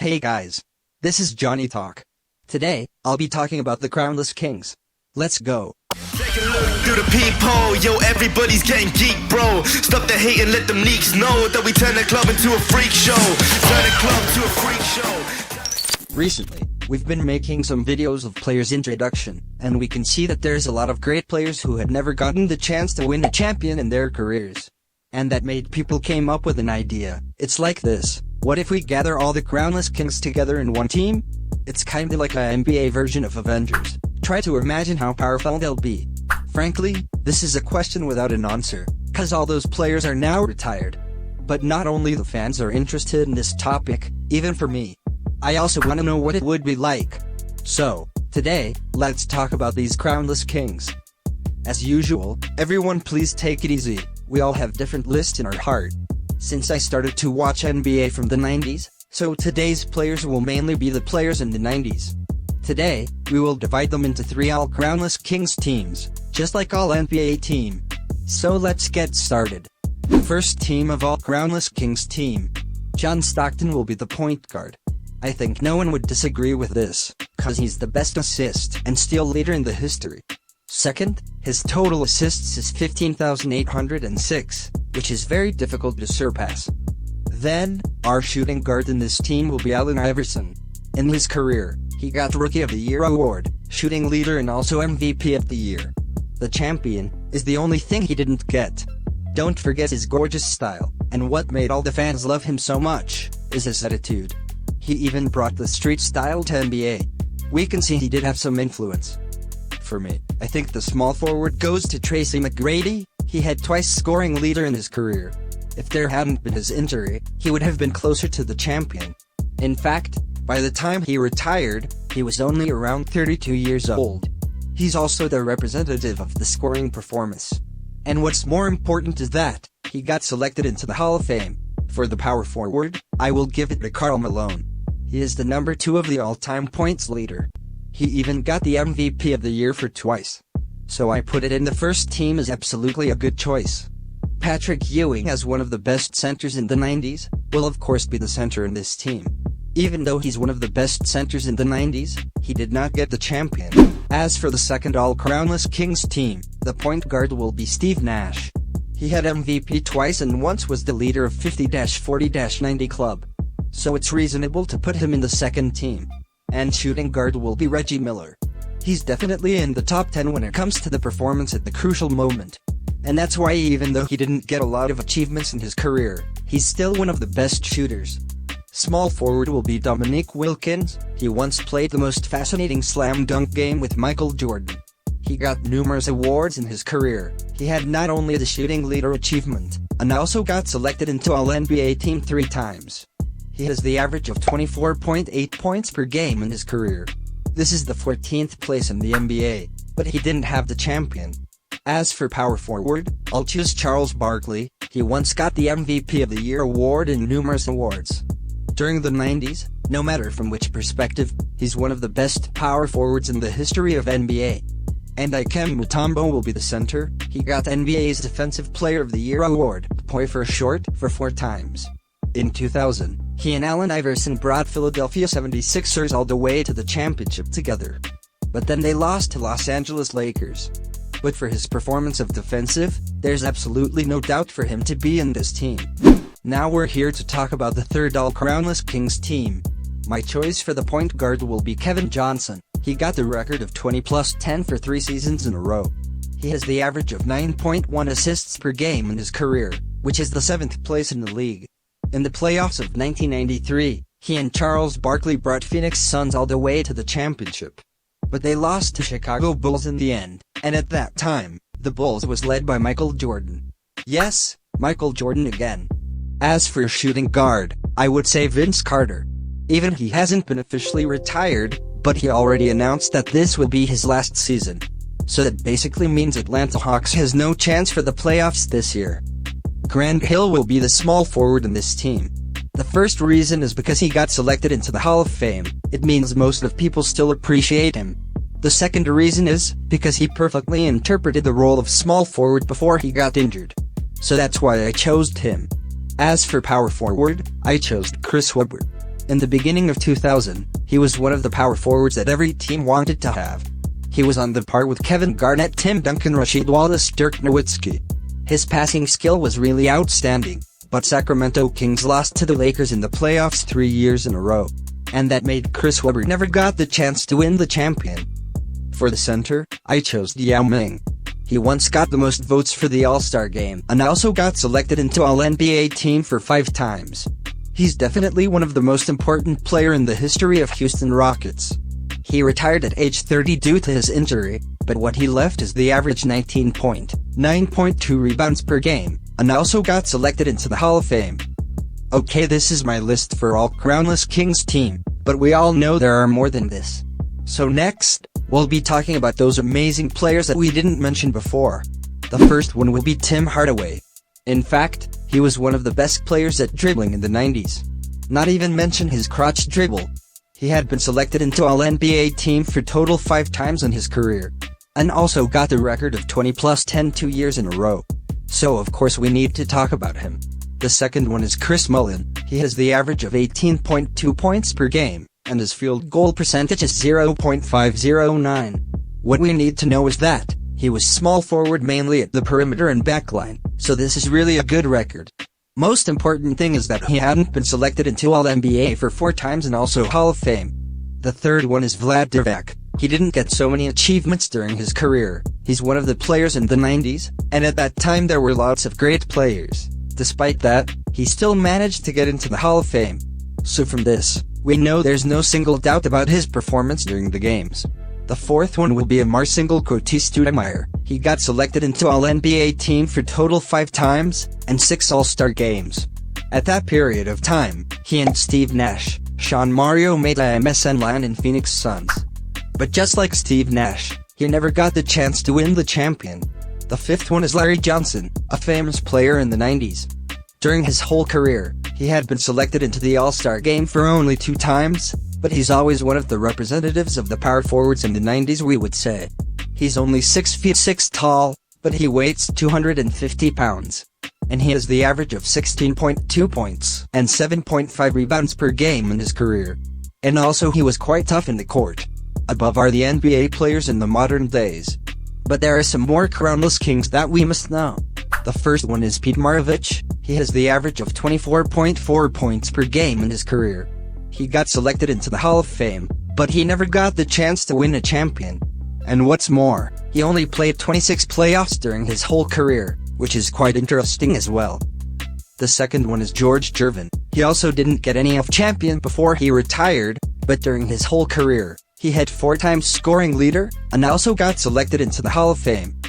Hey guys. This is Johnny Talk. Today, I'll be talking about the crownless kings. Let's go. Take a look through the peephole, yo, everybody's getting geek, bro. Stop the hate and let them leaks know that we turn the club into a freak show. Turn the club to a freak show. Recently, we've been making some videos of players' introduction, and we can see that there's a lot of great players who had never gotten the chance to win a champion in their careers. And that made people came up with an idea. It's like this. What if we gather all the crownless kings together in one team? It's kinda like a NBA version of Avengers. Try to imagine how powerful they'll be. Frankly, this is a question without an answer, cause all those players are now retired. But not only the fans are interested in this topic, even for me. I also wanna know what it would be like. So, today, let's talk about these crownless kings. As usual, everyone please take it easy, we all have different lists in our heart. Since I started to watch NBA from the 90s, so today's players will mainly be the players in the 90s. Today, we will divide them into 3 all-crownless kings teams, just like all NBA team. So let's get started. The first team of all-crownless kings team. John Stockton will be the point guard. I think no one would disagree with this, cause he's the best assist and steal leader in the history. Second, his total assists is 15,806, which is very difficult to surpass. Then, our shooting guard in this team will be Allen Iverson. In his career, he got Rookie of the Year award, shooting leader and also MVP of the year. The champion is the only thing he didn't get. Don't forget his gorgeous style, and what made all the fans love him so much is his attitude. He even brought the street style to NBA. We can see he did have some influence. For me, I think the small forward goes to Tracy McGrady. He had twice scoring leader in his career. If there hadn't been his injury, he would have been closer to the champion. In fact, by the time he retired, he was only around 32 years old. He's also the representative of the scoring performance. And what's more important is that, he got selected into the Hall of Fame. For the power forward, I will give it to Karl Malone. He is the number 2 of the all-time points leader. He even got the MVP of the year for twice. So I put it in the first team as absolutely a good choice. Patrick Ewing, as one of the best centers in the 90s, will of course be the center in this team. Even though he's one of the best centers in the 90s, he did not get the champion. As for the second all-crownless kings team, the point guard will be Steve Nash. He had MVP twice and once was the leader of 50-40-90 club. So it's reasonable to put him in the second team. And shooting guard will be Reggie Miller. He's definitely in the top 10 when it comes to the performance at the crucial moment. And that's why even though he didn't get a lot of achievements in his career, he's still one of the best shooters. Small forward will be Dominique Wilkins. He once played the most fascinating slam dunk game with Michael Jordan. He got numerous awards in his career. He had not only the shooting leader achievement, and also got selected into All-NBA team 3 times. He has the average of 24.8 points per game in his career. This is the 14th place in the NBA, but he didn't have the champion. As for power forward, I'll choose Charles Barkley. He once got the MVP of the Year award and numerous awards. During the 90s, no matter from which perspective, he's one of the best power forwards in the history of NBA. And Dikembe Mutombo will be the center. He got NBA's Defensive Player of the Year award, POY for short, for 4 times. In 2000, he and Allen Iverson brought Philadelphia 76ers all the way to the championship together. But then they lost to Los Angeles Lakers. But for his performance of defensive, there's absolutely no doubt for him to be in this team. Now we're here to talk about the third all-crownless kings team. My choice for the point guard will be Kevin Johnson. He got the record of 20+10 for 3 seasons in a row. He has the average of 9.1 assists per game in his career, which is the 7th place in the league. In the playoffs of 1993, he and Charles Barkley brought Phoenix Suns all the way to the championship. But they lost to Chicago Bulls in the end, and at that time, the Bulls was led by Michael Jordan. Yes, Michael Jordan again. As for shooting guard, I would say Vince Carter. Even he hasn't been officially retired, but he already announced that this would be his last season. So that basically means Atlanta Hawks has no chance for the playoffs this year. Grant Hill will be the small forward in this team. The first reason is because he got selected into the Hall of Fame. It means most of people still appreciate him. The second reason is because he perfectly interpreted the role of small forward before he got injured. So that's why I chose him. As for power forward, I chose Chris Webber. In the beginning of 2000, he was one of the power forwards that every team wanted to have. He was on the par with Kevin Garnett, Tim Duncan, Rasheed Wallace, Dirk Nowitzki. His passing skill was really outstanding, but Sacramento Kings lost to the Lakers in the playoffs 3 years in a row. And that made Chris Webber never got the chance to win the champion. For the center, I chose Yao Ming. He once got the most votes for the All-Star game and also got selected into All-NBA team for 5 times. He's definitely one of the most important player in the history of Houston Rockets. He retired at age 30 due to his injury, but what he left is the average 19.9.2 rebounds per game, and also got selected into the Hall of Fame. Okay, this is my list for All-crownless Kings team, but we all know there are more than this. So next, we'll be talking about those amazing players that we didn't mention before. The first one will be Tim Hardaway. In fact, he was one of the best players at dribbling in the 90s. Not even mention his crotch dribble. He had been selected into All-NBA team for total 5 times in his career, and also got the record of 20+10 2 years in a row. So of course we need to talk about him. The second one is Chris Mullin. He has the average of 18.2 points per game, and his field goal percentage is 0.509. What we need to know is that he was small forward mainly at the perimeter and backline, so this is really a good record. Most important thing is that he hadn't been selected into All-NBA for 4 times and also Hall of Fame. The third one is Vlad Divac. He didn't get so many achievements during his career. He's one of the players in the 90s, and at that time there were lots of great players. Despite that, he still managed to get into the Hall of Fame. So from this, we know there's no single doubt about his performance during the games. The fourth one will be Marcin Stoudemire. He got selected into All-NBA team for total 5 times, and 6 All-Star games. At that period of time, he and Steve Nash, Sean Mario made a MSN line in Phoenix Suns. But just like Steve Nash, he never got the chance to win the champion. The fifth one is Larry Johnson, a famous player in the 90s. During his whole career, he had been selected into the All-Star game for only 2 times, but he's always one of the representatives of the power forwards in the 90s, we would say. He's only 6 feet 6 tall, but he weighs 250 pounds. And he has the average of 16.2 points and 7.5 rebounds per game in his career. And also he was quite tough in the court. Above are the NBA players in the modern days. But there are some more crownless kings that we must know. The first one is Pete Maravich. He has the average of 24.4 points per game in his career. He got selected into the Hall of Fame, but he never got the chance to win a champion. And what's more, he only played 26 playoffs during his whole career, which is quite interesting as well. The second one is George Gervin. He also didn't get any of champion before he retired, but during his whole career, he had 4 times scoring leader, and also got selected into the Hall of Fame.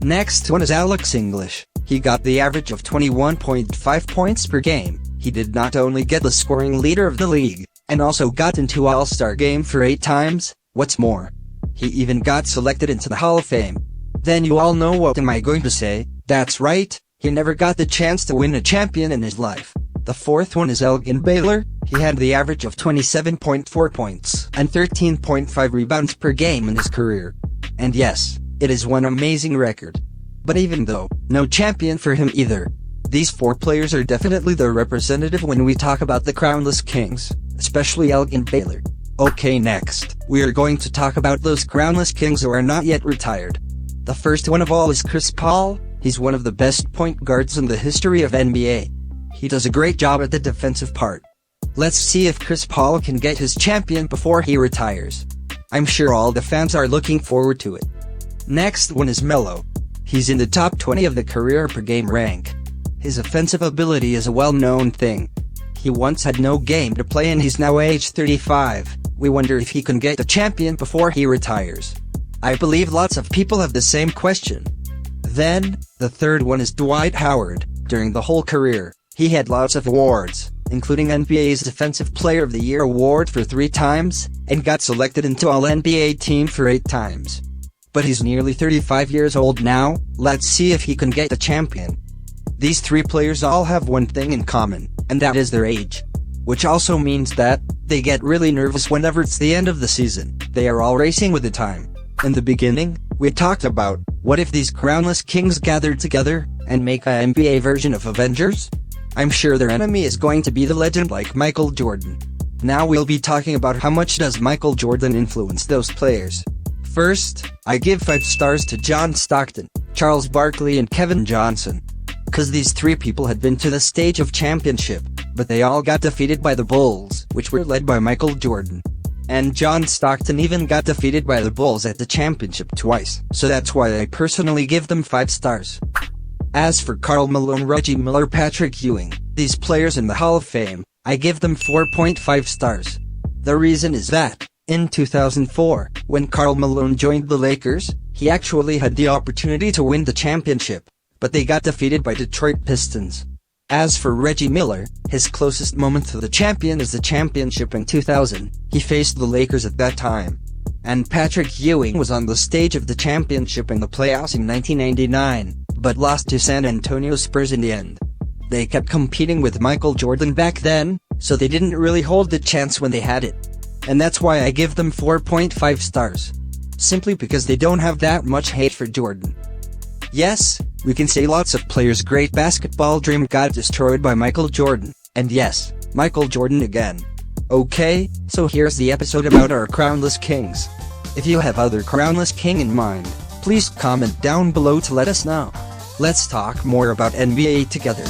Next one is Alex English. He got the average of 21.5 points per game. He did not only get the scoring leader of the league, and also got into All-Star game for 8 times, what's more, he even got selected into the Hall of Fame. Then you all know what am I going to say? That's right, he never got the chance to win a champion in his life. The fourth one is Elgin Baylor. He had the average of 27.4 points and 13.5 rebounds per game in his career. And yes, it is one amazing record. But even though, no champion for him either. These 4 players are definitely the representative when we talk about the crownless kings, especially Elgin Baylor. Okay, next, we are going to talk about those crownless kings who are not yet retired. The first one of all is Chris Paul. He's one of the best point guards in the history of NBA. He does a great job at the defensive part. Let's see if Chris Paul can get his champion before he retires. I'm sure all the fans are looking forward to it. Next one is Melo. He's in the top 20 of the career per game rank. His offensive ability is a well-known thing. He once had no game to play and he's now age 35. We wonder if he can get the champion before he retires. I believe lots of people have the same question. Then, the third one is Dwight Howard. During the whole career, he had lots of awards, including NBA's Defensive Player of the Year award for 3 times, and got selected into All-NBA team for 8 times. But he's nearly 35 years old now. Let's see if he can get the champion. These 3 players all have one thing in common, and that is their age. Which also means that, they get really nervous whenever it's the end of the season. They are all racing with the time. In the beginning, we talked about, what if these crownless kings gathered together, and make a NBA version of Avengers? I'm sure their enemy is going to be the legend like Michael Jordan. Now we'll be talking about how much does Michael Jordan influence those players. First, I give 5 stars to John Stockton, Charles Barkley and Kevin Johnson. Cause these 3 people had been to the stage of championship, but they all got defeated by the Bulls, which were led by Michael Jordan. And John Stockton even got defeated by the Bulls at the championship twice, so that's why I personally give them 5 stars. As for Karl Malone, Reggie Miller, Patrick Ewing, these players in the Hall of Fame, I give them 4.5 stars. The reason is that, in 2004, when Karl Malone joined the Lakers, he actually had the opportunity to win the championship, but they got defeated by Detroit Pistons. As for Reggie Miller, his closest moment to the champion is the championship in 2000, he faced the Lakers at that time. And Patrick Ewing was on the stage of the championship in the playoffs in 1999, but lost to San Antonio Spurs in the end. They kept competing with Michael Jordan back then, so they didn't really hold the chance when they had it. And that's why I give them 4.5 stars. Simply because they don't have that much hate for Jordan. Yes, we can say lots of players' great basketball dream got destroyed by Michael Jordan, and yes, Michael Jordan again. Okay, so here's the episode about our crownless kings. If you have other crownless king in mind, please comment down below to let us know. Let's talk more about NBA together.